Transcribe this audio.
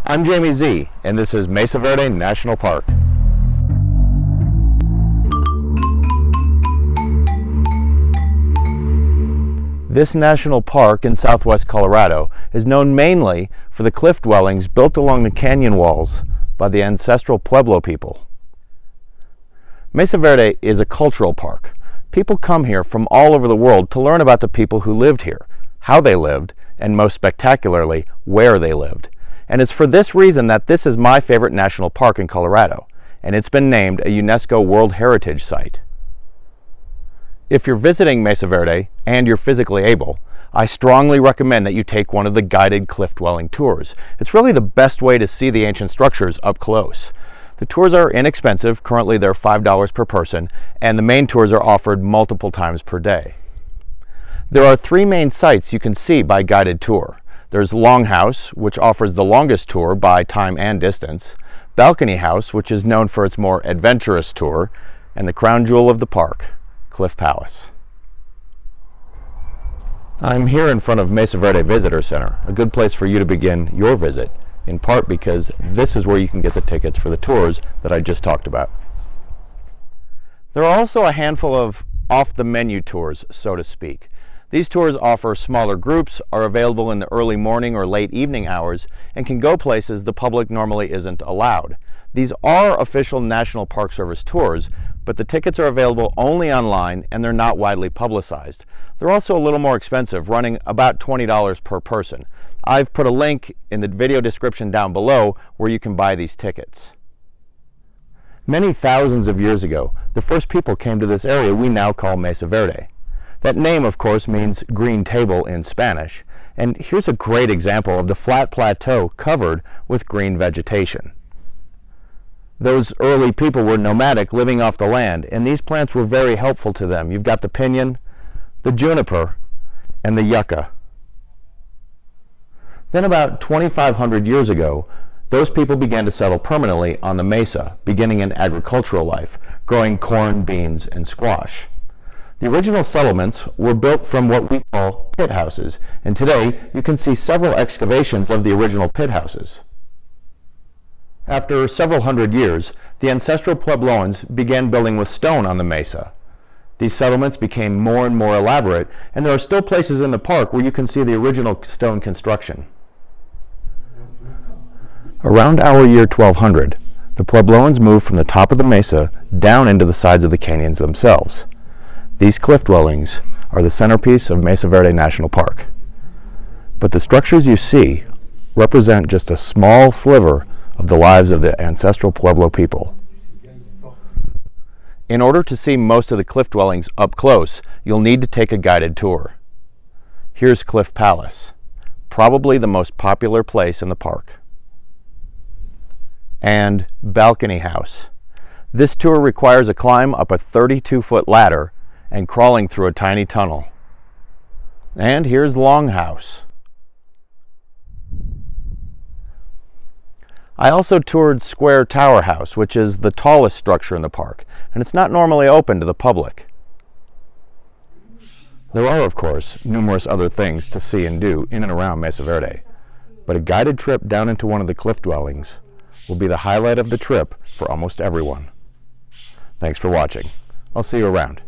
I'm Jamie Z, and this is Mesa Verde National Park. This national park in southwest Colorado is known mainly for the cliff dwellings built along the canyon walls by the ancestral Pueblo people. Mesa Verde is a cultural park. People come here from all over the world to learn about the people who lived here, how they lived, and most spectacularly, where they lived. And it's for this reason that this is my favorite national park in Colorado, and it's been named a UNESCO World Heritage Site. If you're visiting Mesa Verde and you're physically able, I strongly recommend that you take one of the guided cliff dwelling tours. It's really the best way to see the ancient structures up close. The tours are inexpensive. Currently they're $5 per person, and the main tours are offered multiple times per day. There are 3 main sites you can see by guided tour. There's Longhouse, which offers the longest tour by time and distance, Balcony House, which is known for its more adventurous tour, and the crown jewel of the park, Cliff Palace. I'm here in front of Mesa Verde Visitor Center, a good place for you to begin your visit, in part because this is where you can get the tickets for the tours that I just talked about. There are also a handful of off-the-menu tours, so to speak. These tours offer smaller groups, are available in the early morning or late evening hours, and can go places the public normally isn't allowed. These are official National Park Service tours, but the tickets are available only online and they're not widely publicized. They're also a little more expensive, running about $20 per person. I've put a link in the video description down below where you can buy these tickets. Many thousands of years ago, the first people came to this area we now call Mesa Verde. That name, of course, means green table in Spanish, and here's a great example of the flat plateau covered with green vegetation. Those early people were nomadic, living off the land, and these plants were very helpful to them. You've got the pinyon, the juniper, and the yucca. Then about 2,500 years ago, those people began to settle permanently on the mesa, beginning an agricultural life, growing corn, beans, and squash. The original settlements were built from what we call pit houses, and today you can see several excavations of the original pit houses. After several hundred years, the ancestral Puebloans began building with stone on the mesa. These settlements became more and more elaborate, and there are still places in the park where you can see the original stone construction. Around our year 1200, the Puebloans moved from the top of the mesa down into the sides of the canyons themselves. These cliff dwellings are the centerpiece of Mesa Verde National Park. But the structures you see represent just a small sliver of the lives of the ancestral Pueblo people. In order to see most of the cliff dwellings up close, you'll need to take a guided tour. Here's Cliff Palace, probably the most popular place in the park. And Balcony House. This tour requires a climb up a 32-foot ladder and crawling through a tiny tunnel. And here's Longhouse. I also toured Square Tower House, which is the tallest structure in the park, and it's not normally open to the public. There are, of course, numerous other things to see and do in and around Mesa Verde, but a guided trip down into one of the cliff dwellings will be the highlight of the trip for almost everyone. Thanks for watching. I'll see you around.